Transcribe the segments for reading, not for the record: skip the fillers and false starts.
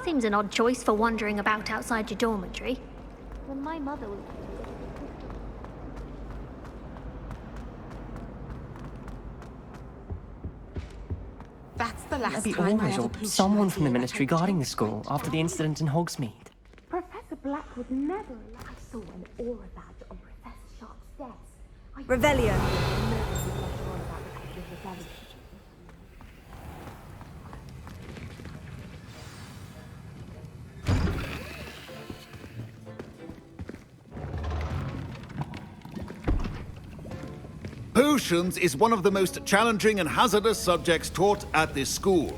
Seems an odd choice for wandering about outside your dormitory. When my mother was... That's the last Maybe time I always, had a or potion someone from the idea ministry that I guarding the changed school my after the incident in Hogsmeade. Professor Black would never allow. I saw an aura badge on Professor Sharp's desk. Revelio. Potions is one of the most challenging and hazardous subjects taught at this school.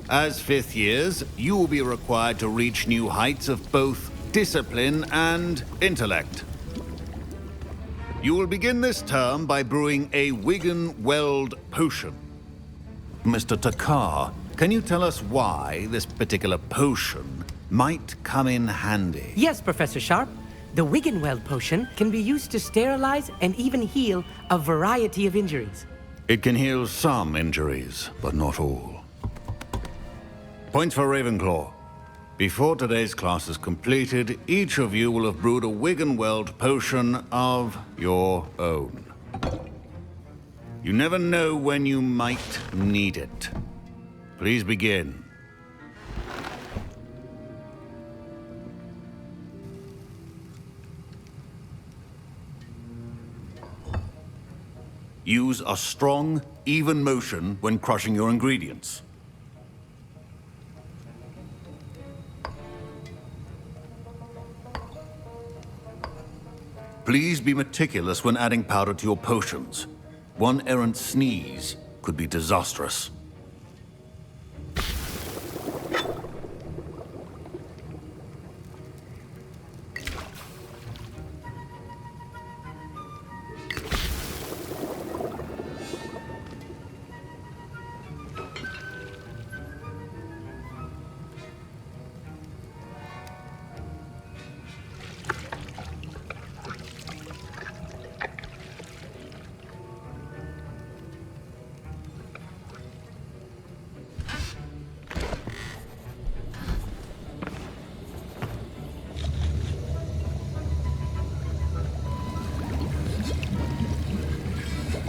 As fifth years, you will be required to reach new heights of both discipline and intellect. You will begin this term by brewing a Wiggenweld potion. Mr. Takar, can you tell us why this particular potion might come in handy? Yes, Professor Sharp. The Wiggenweld potion can be used to sterilize and even heal a variety of injuries. It can heal some injuries, but not all. Points for Ravenclaw. Before today's class is completed, each of you will have brewed a Wiggenweld potion of your own. You never know when you might need it. Please begin. Use a strong, even motion when crushing your ingredients. Please be meticulous when adding powder to your potions. One errant sneeze could be disastrous.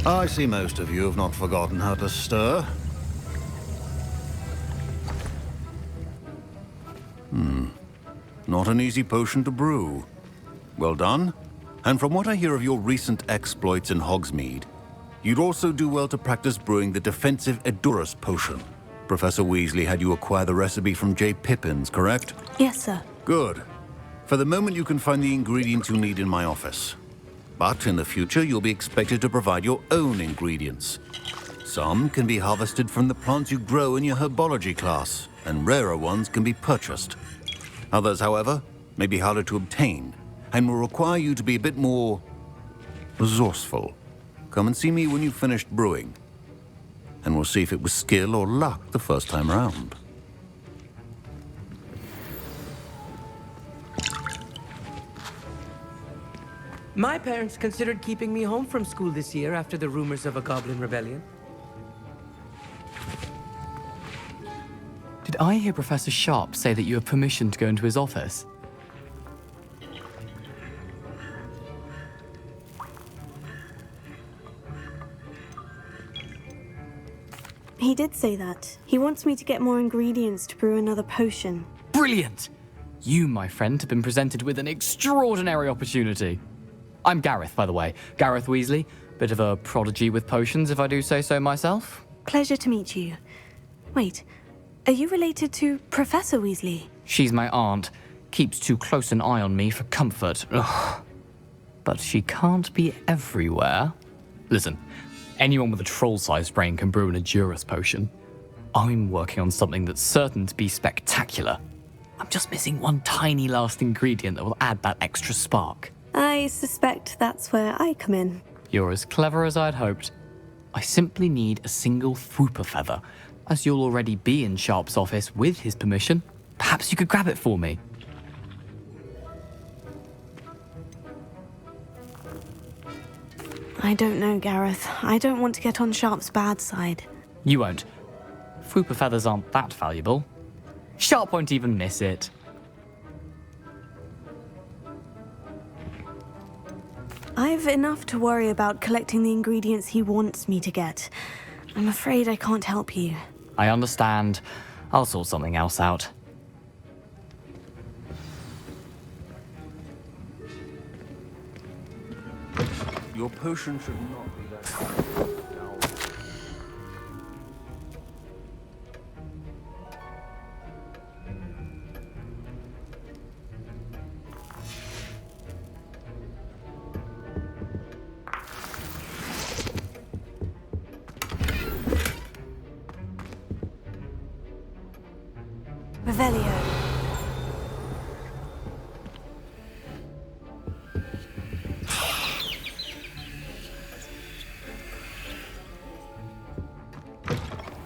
I see most of you have not forgotten how to stir. Not an easy potion to brew. Well done. And from what I hear of your recent exploits in Hogsmeade, you'd also do well to practice brewing the defensive Edurus potion. Professor Weasley had you acquire the recipe from J. Pippins, correct? Yes, sir. Good. For the moment, you can find the ingredients you need in my office. But in the future, you'll be expected to provide your own ingredients. Some can be harvested from the plants you grow in your herbology class, and rarer ones can be purchased. Others, however, may be harder to obtain, and will require you to be a bit more resourceful. Come and see me when you've finished brewing, and we'll see if it was skill or luck the first time round. My parents considered keeping me home from school this year after the rumors of a goblin rebellion. Did I hear Professor Sharp say that you have permission to go into his office? He did say that. He wants me to get more ingredients to brew another potion. Brilliant! You, my friend, have been presented with an extraordinary opportunity. I'm Gareth, by the way. Gareth Weasley. Bit of a prodigy with potions, if I do say so myself. Pleasure to meet you. Wait, are you related to Professor Weasley? She's my aunt. Keeps too close an eye on me for comfort. Ugh. But she can't be everywhere. Listen, anyone with a troll-sized brain can brew an Edurus potion. I'm working on something that's certain to be spectacular. I'm just missing one tiny last ingredient that will add that extra spark. I suspect that's where I come in. You're as clever as I'd hoped. I simply need a single Fwooper feather. As you'll already be in Sharp's office with his permission, perhaps you could grab it for me. I don't know, Gareth. I don't want to get on Sharp's bad side. You won't. Fwooper feathers aren't that valuable. Sharp won't even miss it. I've enough to worry about collecting the ingredients he wants me to get. I'm afraid I can't help you. I understand. I'll sort something else out. Your potion should not be that... Revelio.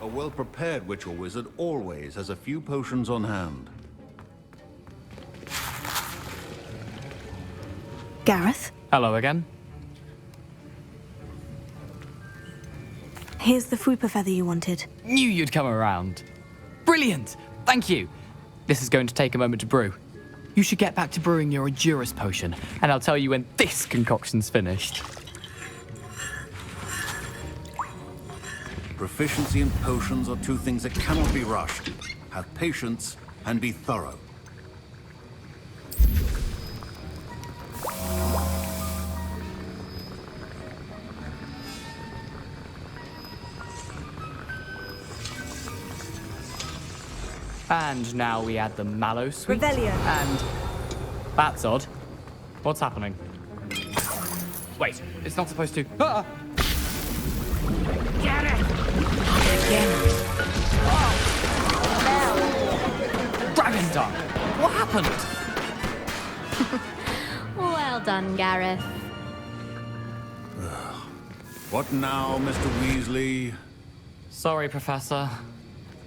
A well-prepared witch or wizard always has a few potions on hand. Gareth, Hello again. here's the Fupa feather you wanted. Knew you'd come around. Brilliant! Thank you. This is going to take a moment to brew. You should get back to brewing your Endurance potion, and I'll tell you when this concoction's finished. Proficiency in potions are two things that cannot be rushed. Have patience and be thorough. And now we add the mallow sweet. Revelio. And... That's odd. What's happening? Wait, it's not supposed to... Ah! Get it! Dragon Tongue! What happened? Well done, Gareth. What now, Mr. Weasley? Sorry, Professor.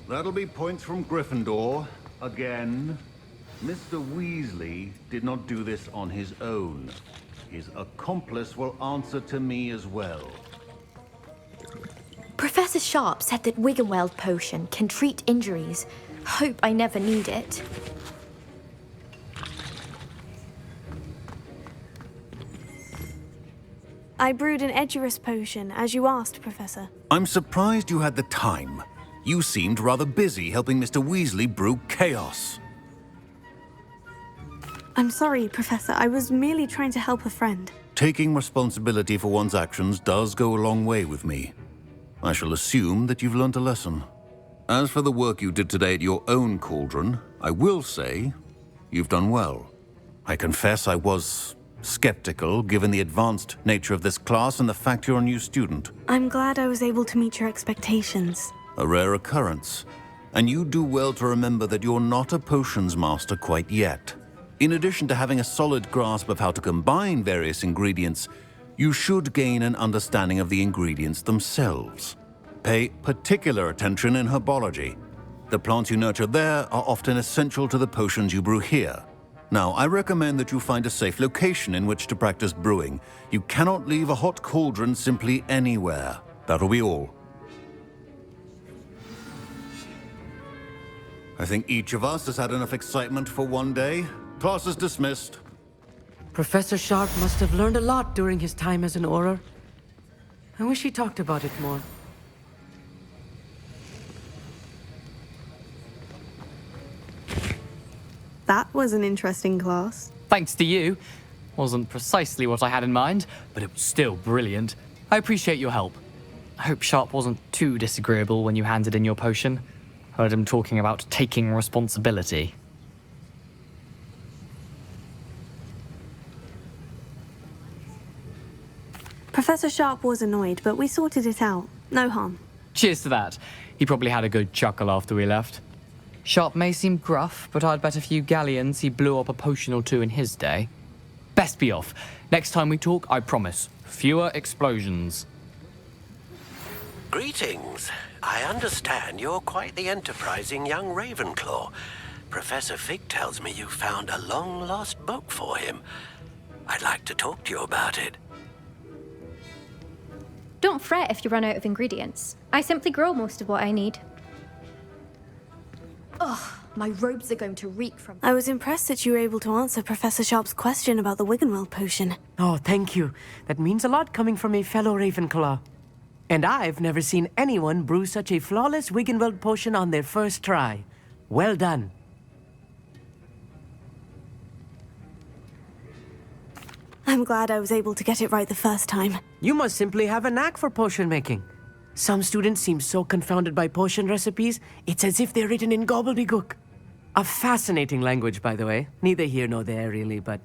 That'll be points from Gryffindor. Again. Mr. Weasley did not do this on his own. His accomplice will answer to me as well. Professor Sharp said that Wiggenweld potion can treat injuries. Hope I never need it. I brewed an Edurus potion, as you asked, Professor. I'm surprised you had the time. You seemed rather busy helping Mr. Weasley brew chaos. I'm sorry, Professor. I was merely trying to help a friend. Taking responsibility for one's actions does go a long way with me. I shall assume that you've learnt a lesson. As for the work you did today at your own cauldron, I will say you've done well. I confess I was skeptical, given the advanced nature of this class and the fact you're a new student. I'm glad I was able to meet your expectations. A rare occurrence. And you do well to remember that you're not a potions master quite yet. In addition to having a solid grasp of how to combine various ingredients, you should gain an understanding of the ingredients themselves. Pay particular attention in herbology. The plants you nurture there are often essential to the potions you brew here. Now, I recommend that you find a safe location in which to practice brewing. You cannot leave a hot cauldron simply anywhere. That'll be all. I think each of us has had enough excitement for one day. Class is dismissed. Professor Sharp must have learned a lot during his time as an Auror. I wish he talked about it more. That was an interesting class. Thanks to you. Wasn't precisely what I had in mind, but it was still brilliant. I appreciate your help. I hope Sharp wasn't too disagreeable when you handed in your potion. Heard him talking about taking responsibility. Professor Sharp was annoyed, but we sorted it out. No harm. Cheers to that. He probably had a good chuckle after we left. Sharp may seem gruff, but I'd bet a few galleons he blew up a potion or two in his day. Best be off. Next time we talk, I promise, fewer explosions. Greetings. I understand you're quite the enterprising young Ravenclaw. Professor Fig tells me you found a long-lost book for him. I'd like to talk to you about it. Don't fret if you run out of ingredients. I simply grow most of what I need. Ugh. My robes are going to reek from... I was impressed that you were able to answer Professor Sharp's question about the Wiggenweld potion. Oh, thank you. That means a lot coming from a fellow Ravenclaw. And I've never seen anyone brew such a flawless Wiggenweld potion on their first try. Well done. I'm glad I was able to get it right the first time. You must simply have a knack for potion making. Some students seem so confounded by potion recipes, it's as if they're written in gobbledygook. A fascinating language, by the way. Neither here nor there, really, but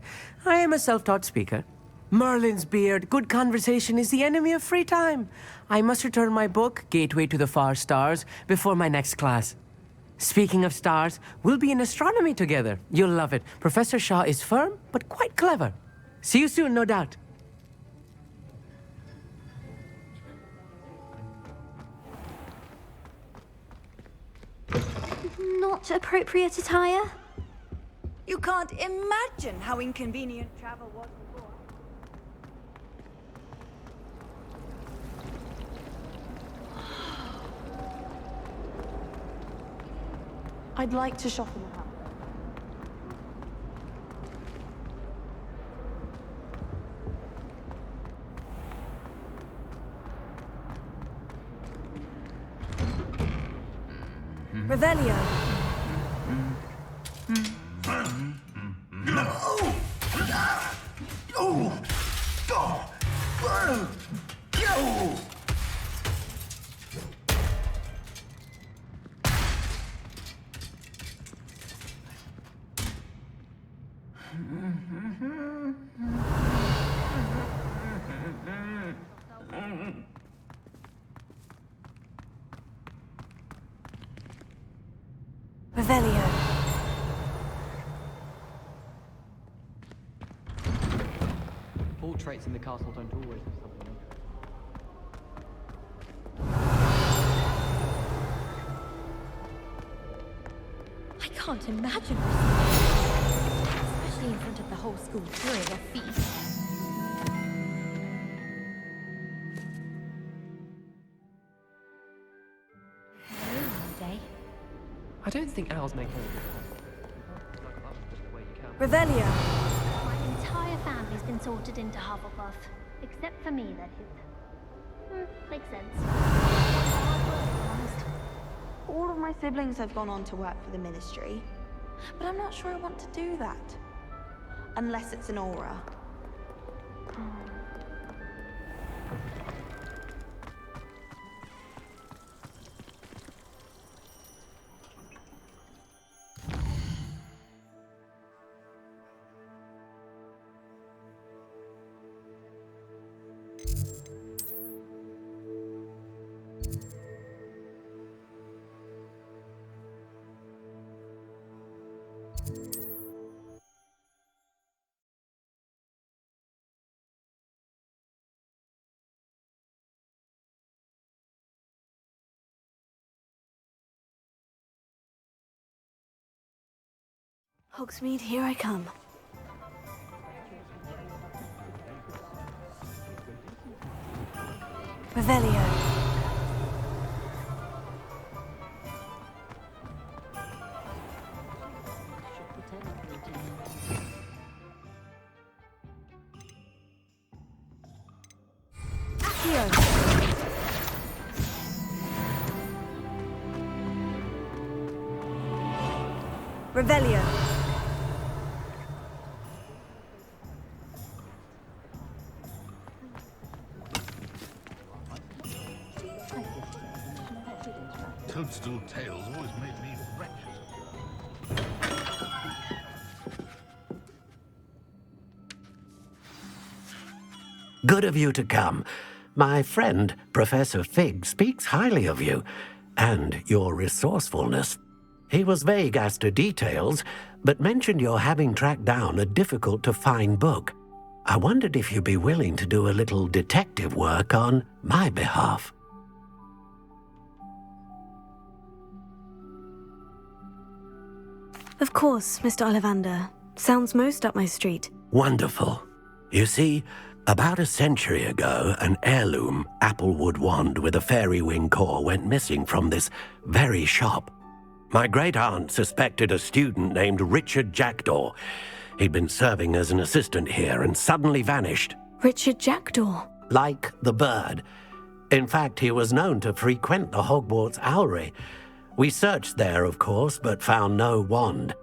I am a self-taught speaker. Merlin's beard, good conversation is the enemy of free time. I must return my book, Gateway to the Far Stars, before my next class. Speaking of stars, we'll be in astronomy together. You'll love it. Professor Shaw is firm, but quite clever. See you soon, no doubt. Not appropriate attire? You can't imagine how inconvenient travel was before. I'd like to shop in the house. Revelio. Revelio. Portraits in the castle don't always have something. I can't imagine. Especially in front of the whole school during a feast. I don't think owls make any Revelio. My entire family's been sorted into Hufflepuff. Except for me, that is. Makes sense. All of my siblings have gone on to work for the ministry, but I'm not sure I want to do that. Unless it's an aura. Hogsmeade, here I come. Revelio. Accio. Revelio. Toadstool tails always made me wretched. Good of you to come. My friend, Professor Fig, speaks highly of you and your resourcefulness. He was vague as to details, but mentioned your having tracked down a difficult-to-find book. I wondered if you'd be willing to do a little detective work on my behalf. Of course, Mr. Ollivander. Sounds most up my street. Wonderful. You see, about a century ago, an heirloom applewood wand with a fairy wing core went missing from this very shop. My great-aunt suspected a student named Richard Jackdaw. He'd been serving as an assistant here and suddenly vanished. Richard Jackdaw? Like the bird. In fact, he was known to frequent the Hogwarts Owlery. We searched there, of course, but found no wand.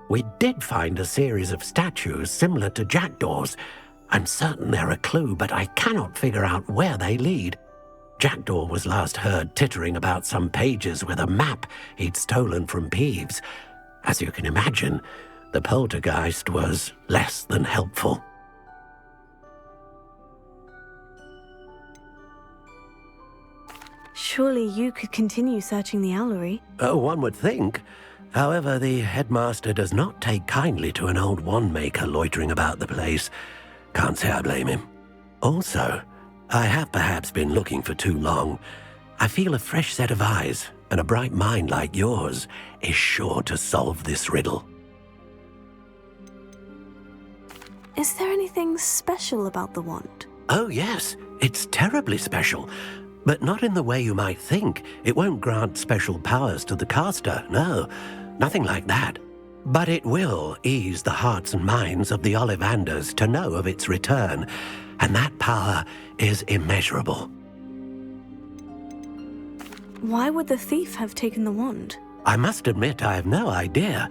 We did find a series of statues similar to Jackdaw's. I'm certain they're a clue, but I cannot figure out where they lead. Jackdaw was last heard tittering about some pages with a map he'd stolen from Peeves. As you can imagine, the poltergeist was less than helpful. Surely you could continue searching the Owlery. One would think. However, the headmaster does not take kindly to an old wand-maker loitering about the place. Can't say I blame him. Also, I have perhaps been looking for too long. I feel a fresh set of eyes, and a bright mind like yours is sure to solve this riddle. Is there anything special about the wand? Oh yes, it's terribly special. But not in the way you might think. It won't grant special powers to the caster, no. Nothing like that. But it will ease the hearts and minds of the Ollivanders to know of its return, and that power is immeasurable. Why would the thief have taken the wand? I must admit I have no idea.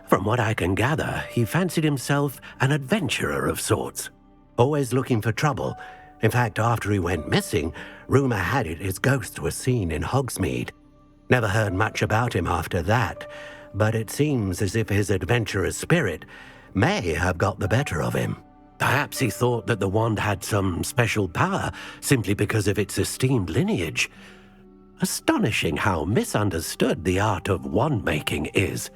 From what I can gather, he fancied himself an adventurer of sorts. Always looking for trouble. In fact, after he went missing, rumour had it his ghost was seen in Hogsmeade. Never heard much about him after that, but it seems as if his adventurous spirit may have got the better of him. Perhaps he thought that the wand had some special power simply because of its esteemed lineage. Astonishing how misunderstood the art of wand-making is.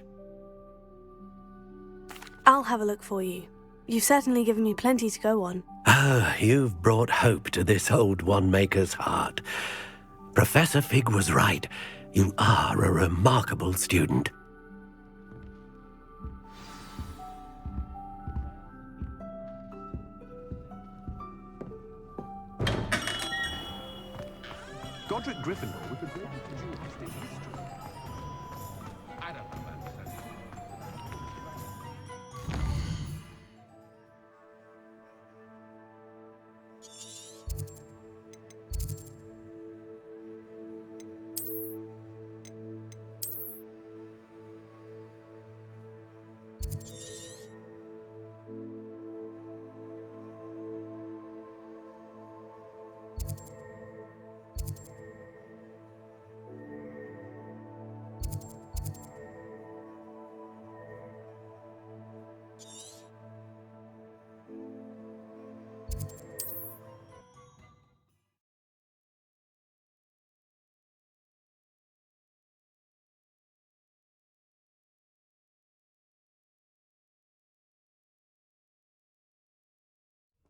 I'll have a look for you. You've certainly given me plenty to go on. Ah, you've brought hope to this old wand-maker's heart. Professor Fig was right. You are a remarkable student. Godric Gryffindor with the great history. I don't know that.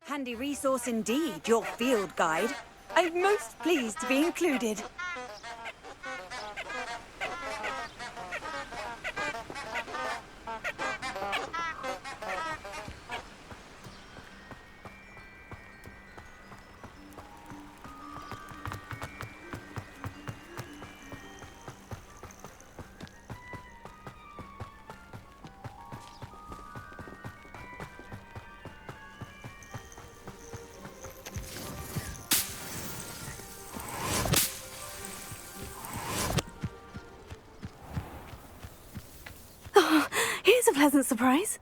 Handy resource indeed, your field guide. I'm most pleased to be included. Here's a pleasant surprise.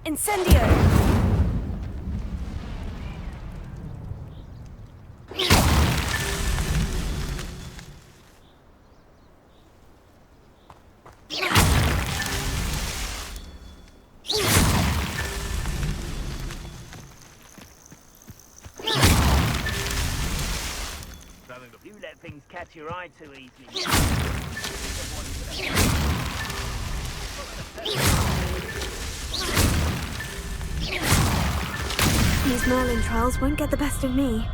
Incendio! You let things catch your eye too easily. These Merlin trials won't get the best of me.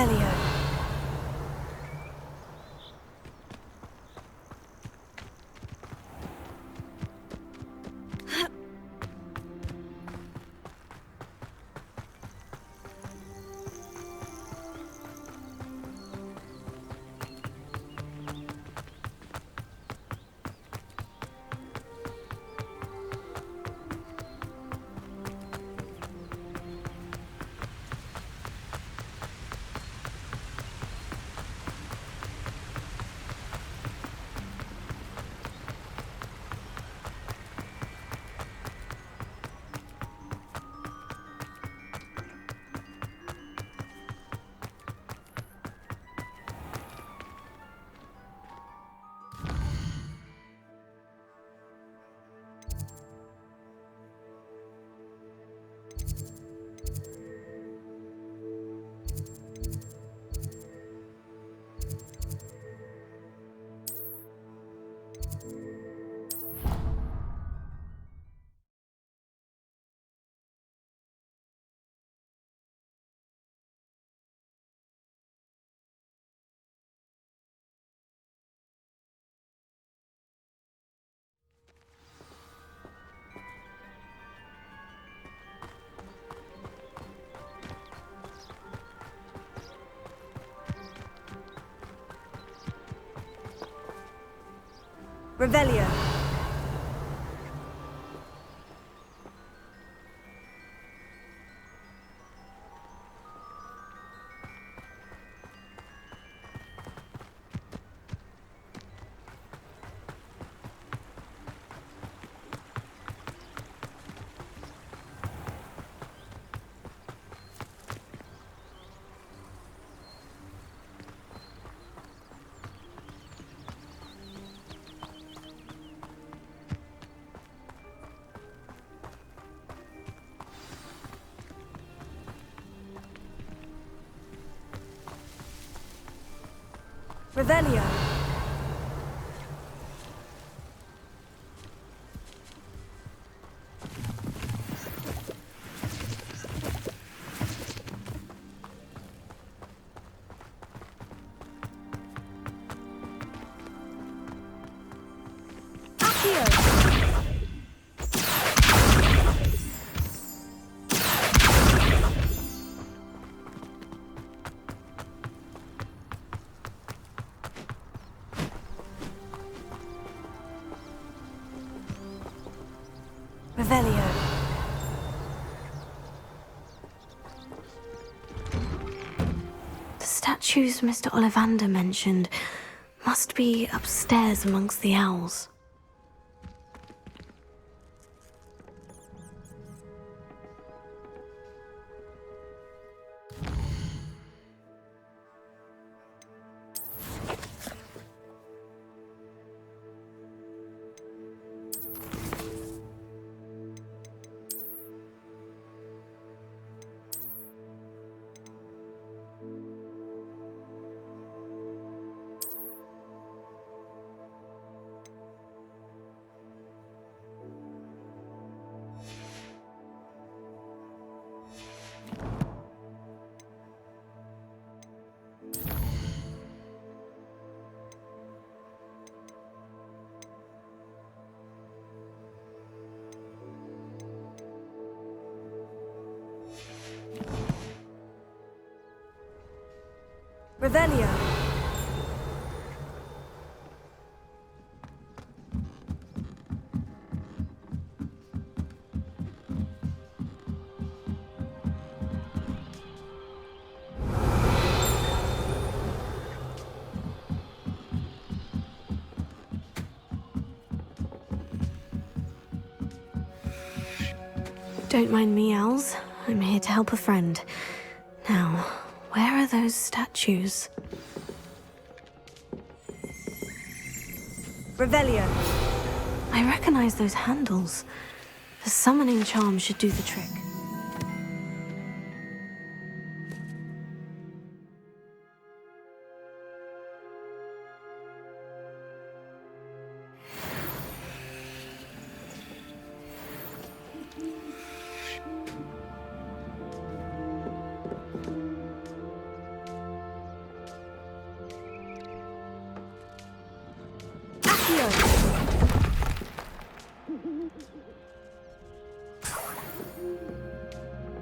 Revelio. Revelio. Revelio. Revelio. The statues Mr. Ollivander mentioned must be upstairs amongst the owls. Revelio. Don't mind me, owls. I'm here to help a friend. Now, where are those statues? Revelio. I recognize those handles. The summoning charm should do the trick.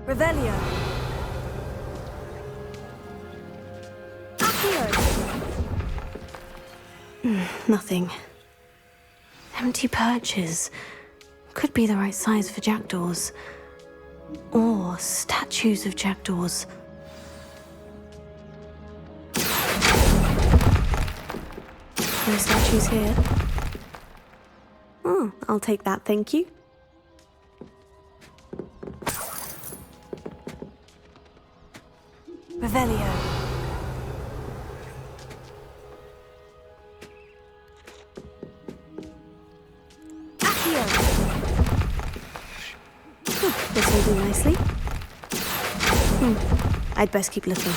Revelio. Nothing. Empty perches. Could be the right size for jackdaws. Or statues of jackdaws. No statues here. Oh, I'll take that, thank you. Revelio. This will do nicely. I'd best keep looking.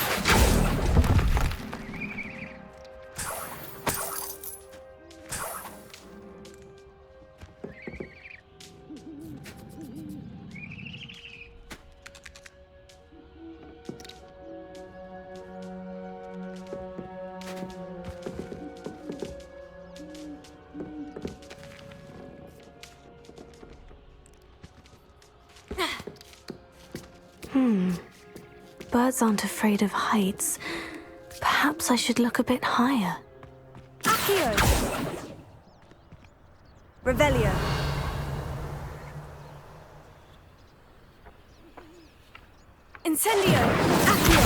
Birds aren't afraid of heights. Perhaps I should look a bit higher. Accio. Revelio. Incendio. Accio.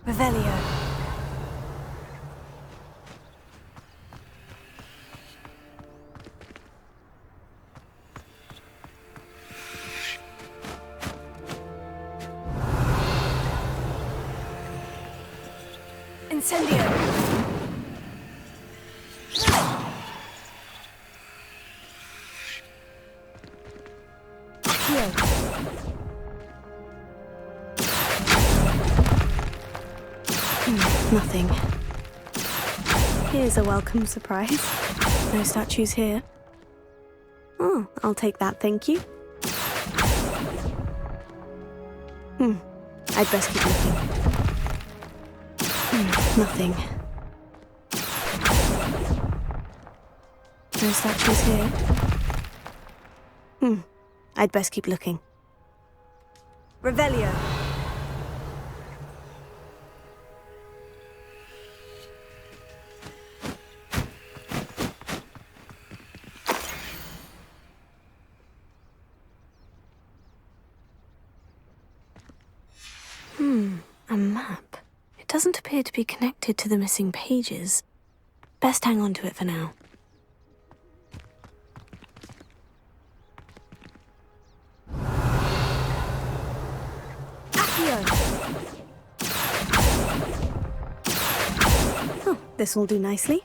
Revelio. Incendio. Accio. Nothing. Here's a welcome surprise. No statues here. Oh, I'll take that, thank you. I'd best keep looking. Nothing. No statues here. I'd best keep looking. Revelio. A map. It doesn't appear to be connected to the missing pages. Best hang on to it for now. Oh, this will do nicely.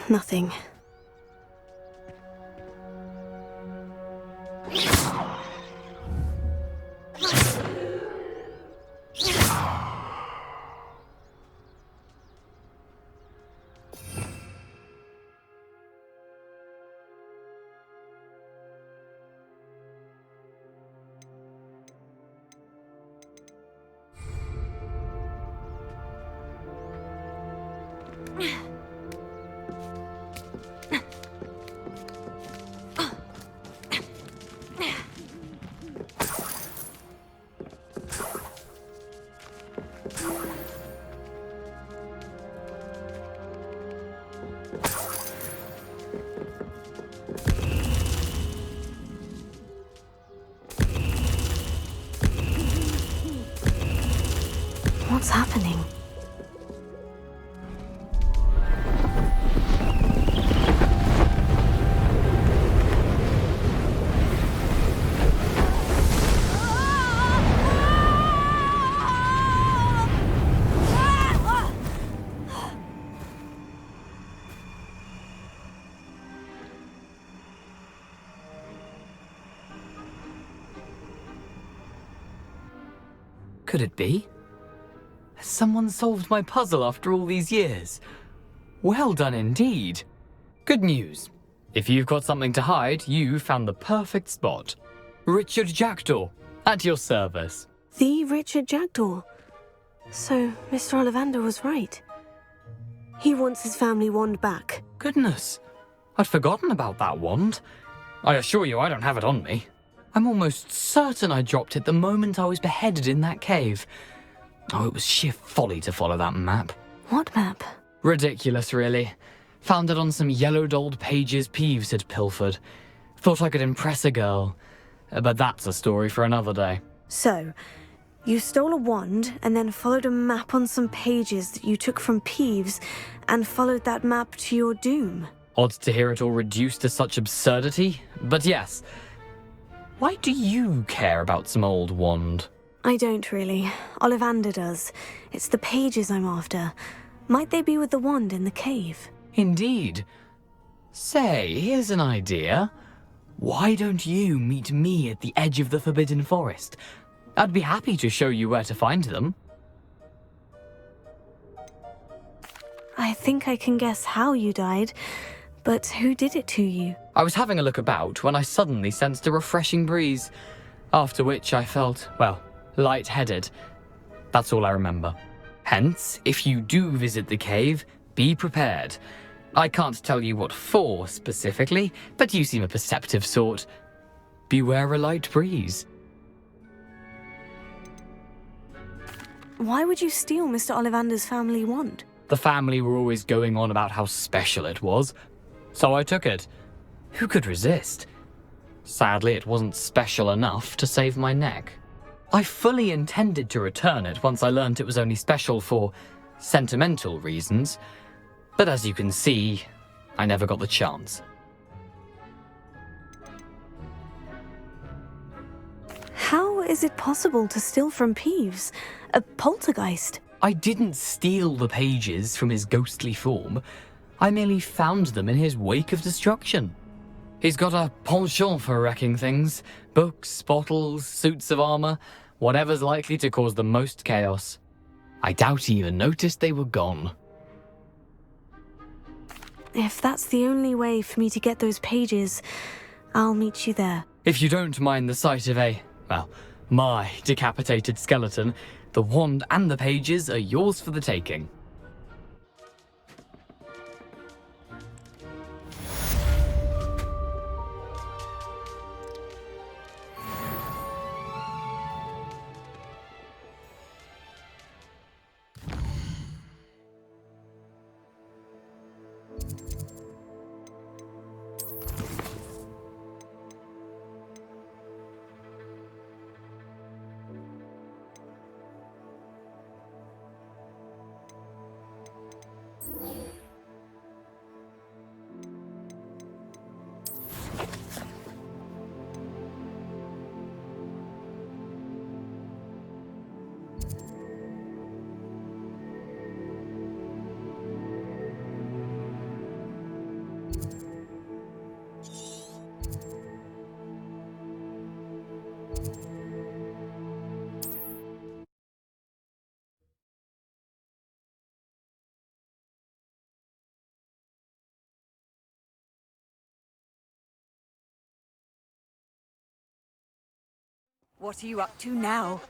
Nothing. What's happening? Could it be? Has someone solved my puzzle after all these years? Well done indeed. Good news. If you've got something to hide, you found the perfect spot. Richard Jackdaw, at your service. The Richard Jackdaw. So, Mr. Ollivander was right. He wants his family wand back. Goodness, I'd forgotten about that wand. I assure you I don't have it on me. I'm almost certain I dropped it the moment I was beheaded in that cave. Oh, it was sheer folly to follow that map. What map? Ridiculous, really. Found it on some yellowed old pages Peeves had pilfered. Thought I could impress a girl. But that's a story for another day. So, you stole a wand and then followed a map on some pages that you took from Peeves and followed that map to your doom. Odd to hear it all reduced to such absurdity, but yes. Why do you care about some old wand? I don't really. Ollivander does. It's the pages I'm after. Might they be with the wand in the cave? Indeed. Say, here's an idea. Why don't you meet me at the edge of the Forbidden Forest? I'd be happy to show you where to find them. I think I can guess how you died, but who did it to you? I was having a look about when I suddenly sensed a refreshing breeze, after which I felt, well, lightheaded. That's all I remember. Hence, if you do visit the cave, be prepared. I can't tell you what for specifically, but you seem a perceptive sort. Beware a light breeze. Why would you steal Mr. Ollivander's family wand? The family were always going on about how special it was, so I took it. Who could resist? Sadly, it wasn't special enough to save my neck. I fully intended to return it once I learned it was only special for sentimental reasons, but as you can see, I never got the chance. How is it possible to steal from Peeves? A poltergeist? I didn't steal the pages from his ghostly form. I merely found them in his wake of destruction. He's got a penchant for wrecking things. Books, bottles, suits of armor, whatever's likely to cause the most chaos. I doubt he even noticed they were gone. If that's the only way for me to get those pages, I'll meet you there. If you don't mind the sight of my decapitated skeleton, the wand and the pages are yours for the taking. What are you up to now?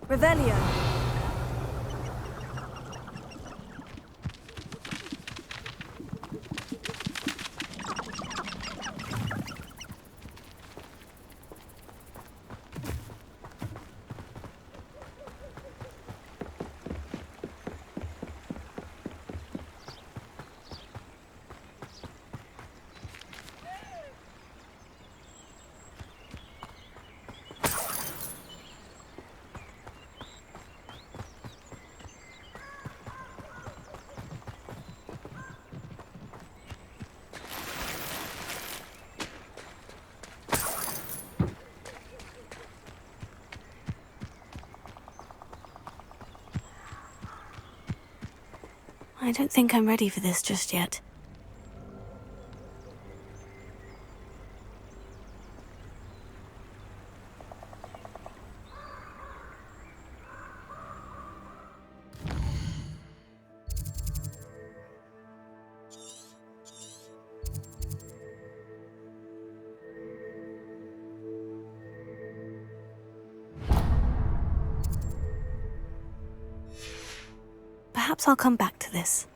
Revelio. I don't think I'm ready for this just yet. Perhaps I'll come back to this.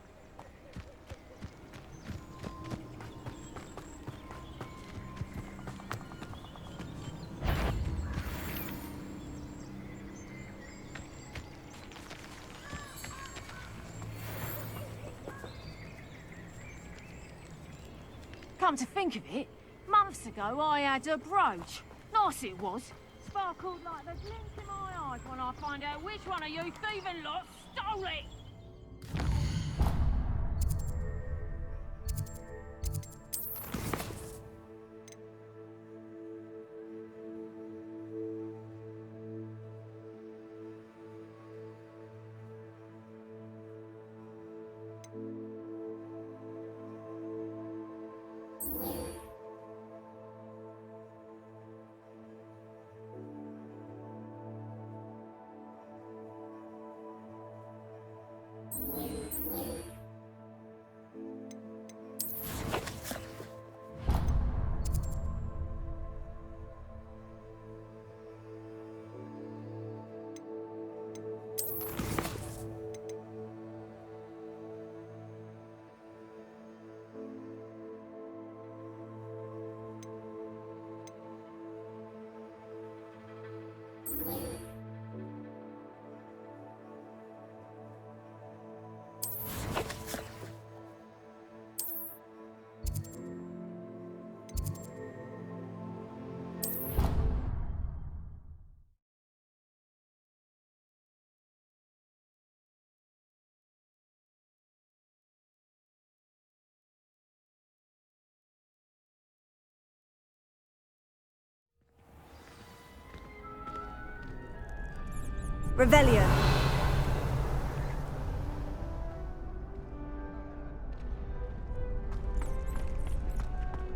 Come to think of it, months ago I had a brooch. Nice it was. Sparkled like the glint in my eyes when I find out which one of you thieving lot stole it. Revelio.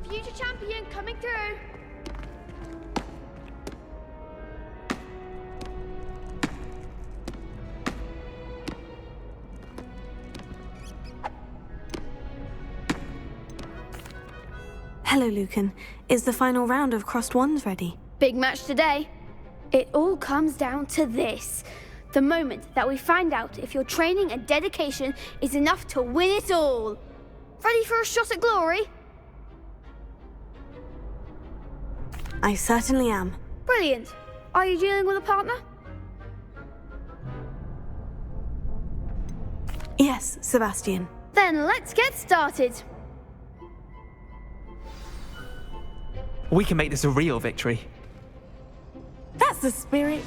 Future champion coming through. Hello, Lucan. Is the final round of Crossed Wands ready? Big match today. It all comes down to this. The moment that we find out if your training and dedication is enough to win it all. Ready for a shot at glory? I certainly am. Brilliant. Are you dealing with a partner? Yes, Sebastian. Then let's get started. We can make this a real victory. That's the spirit.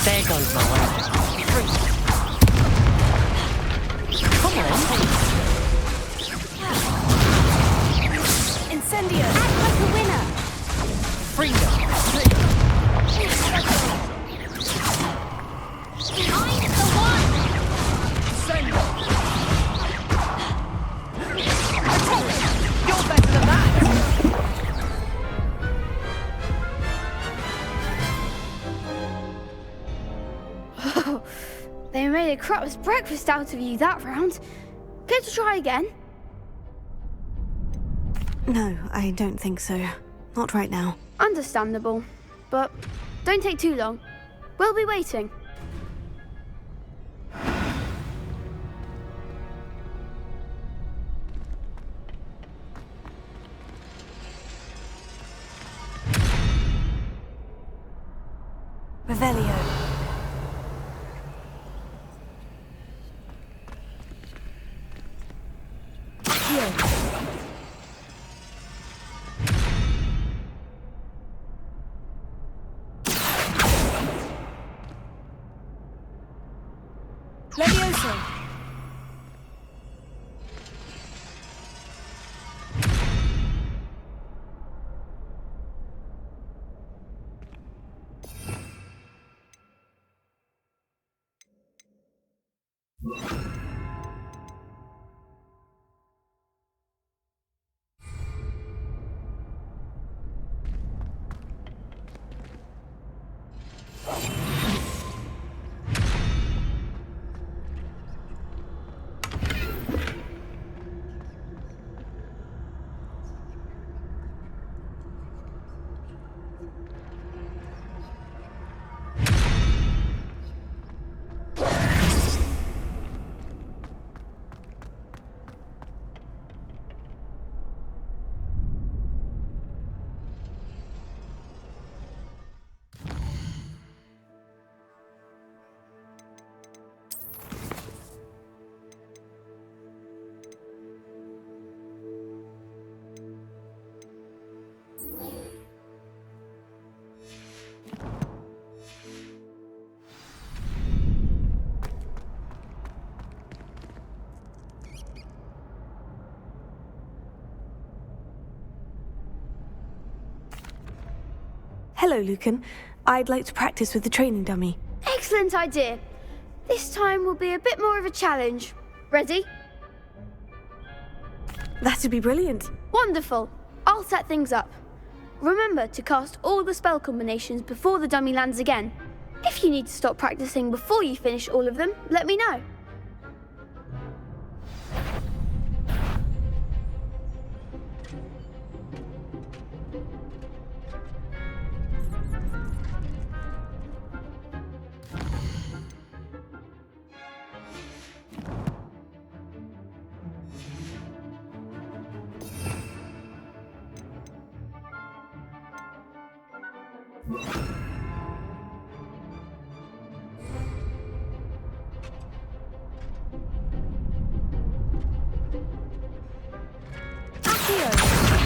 There goes my way. Come on. Incendio. Act like a winner. Freedom. I'm the one. You're better than that. They made a crap's breakfast out of you that round. Care to try again? No, I don't think so. Not right now. Understandable. But don't take too long. We'll be waiting. Revelio. Hello, Lucan. I'd like to practice with the training dummy. Excellent idea. This time will be a bit more of a challenge. Ready? That'd be brilliant. Wonderful. I'll set things up. Remember to cast all the spell combinations before the dummy lands again. If you need to stop practicing before you finish all of them, let me know.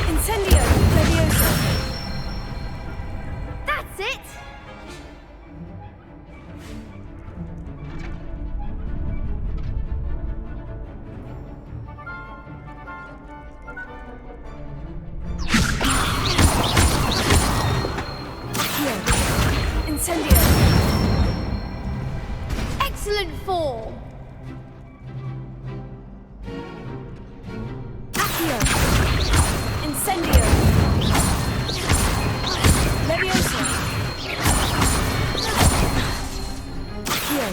Incendio, Leviosa. That's it! Incendio. Excellent form! Incendio. Leviosa. Accio.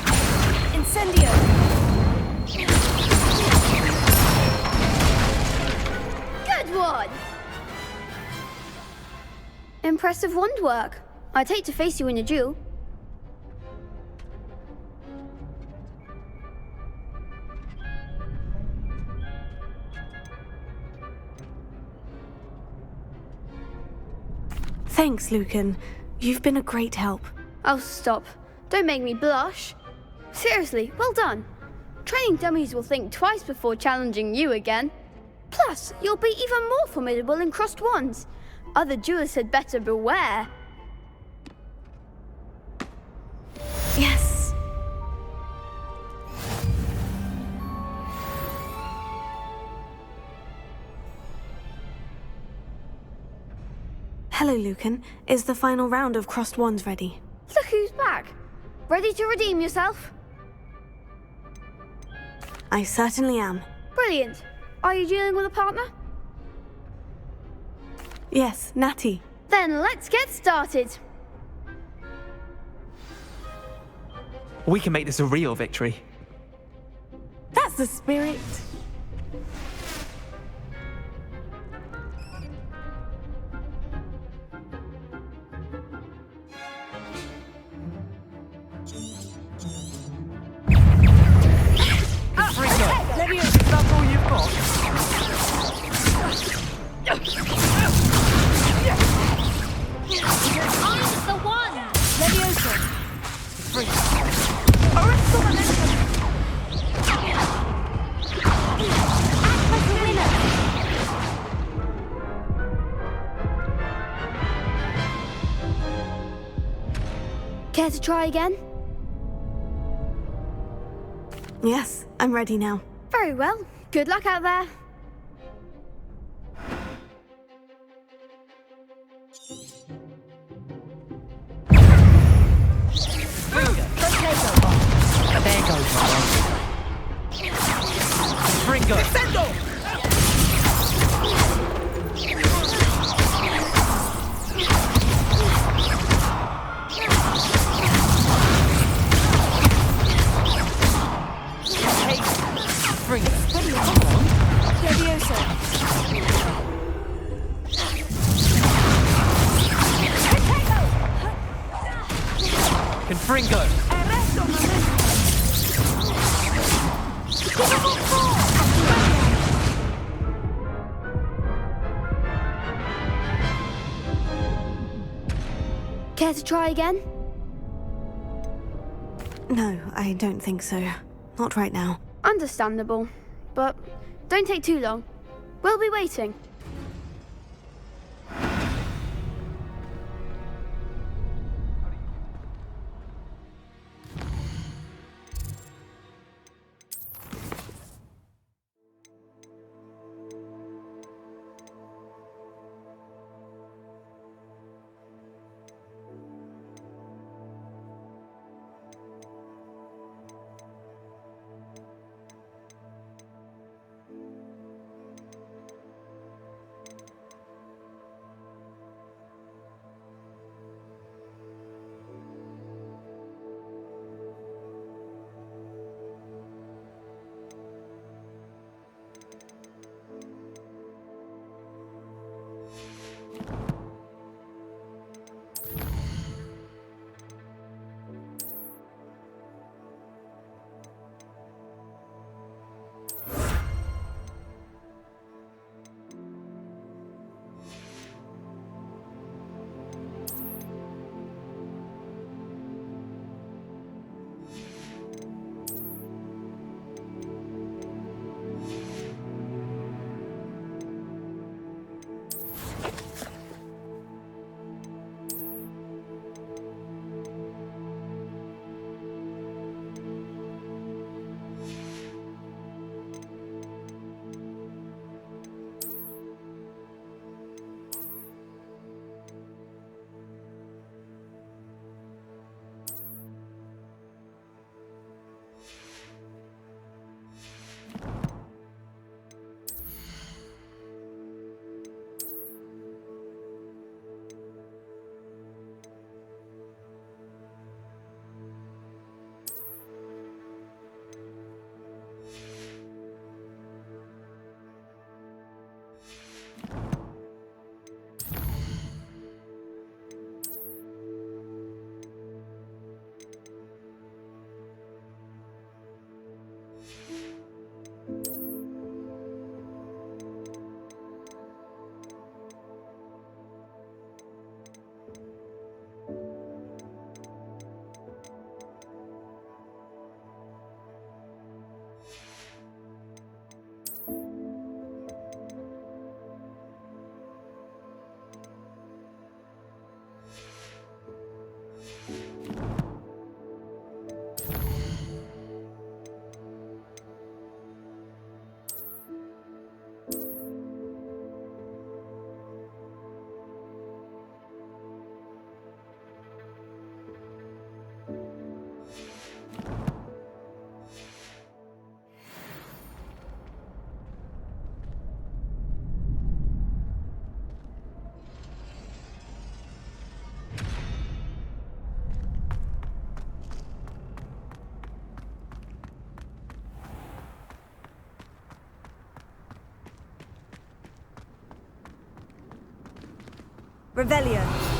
Incendio. Good one! Impressive wand work. I'd hate to face you in a duel. Thanks, Lucan. You've been a great help. Oh, stop. Don't make me blush. Seriously, well done. Training dummies will think twice before challenging you again. Plus, you'll be even more formidable in crossed wands. Other duelists had better beware. Yes. Hello, Lucan. Is the final round of crossed wands ready? Look who's back. Ready to redeem yourself? I certainly am. Brilliant. Are you dealing with a partner? Yes, Natty. Then let's get started. We can make this a real victory. That's the spirit. That's all you've got. I'm the one! Leviosa. Free. Care to try again? Yes, I'm ready now. Very well. Good luck out there. There goes Fringo. Leviosa. Confringo. Care to try again? No, I don't think so. Not right now. Understandable. But don't take too long. We'll be waiting. Revelio.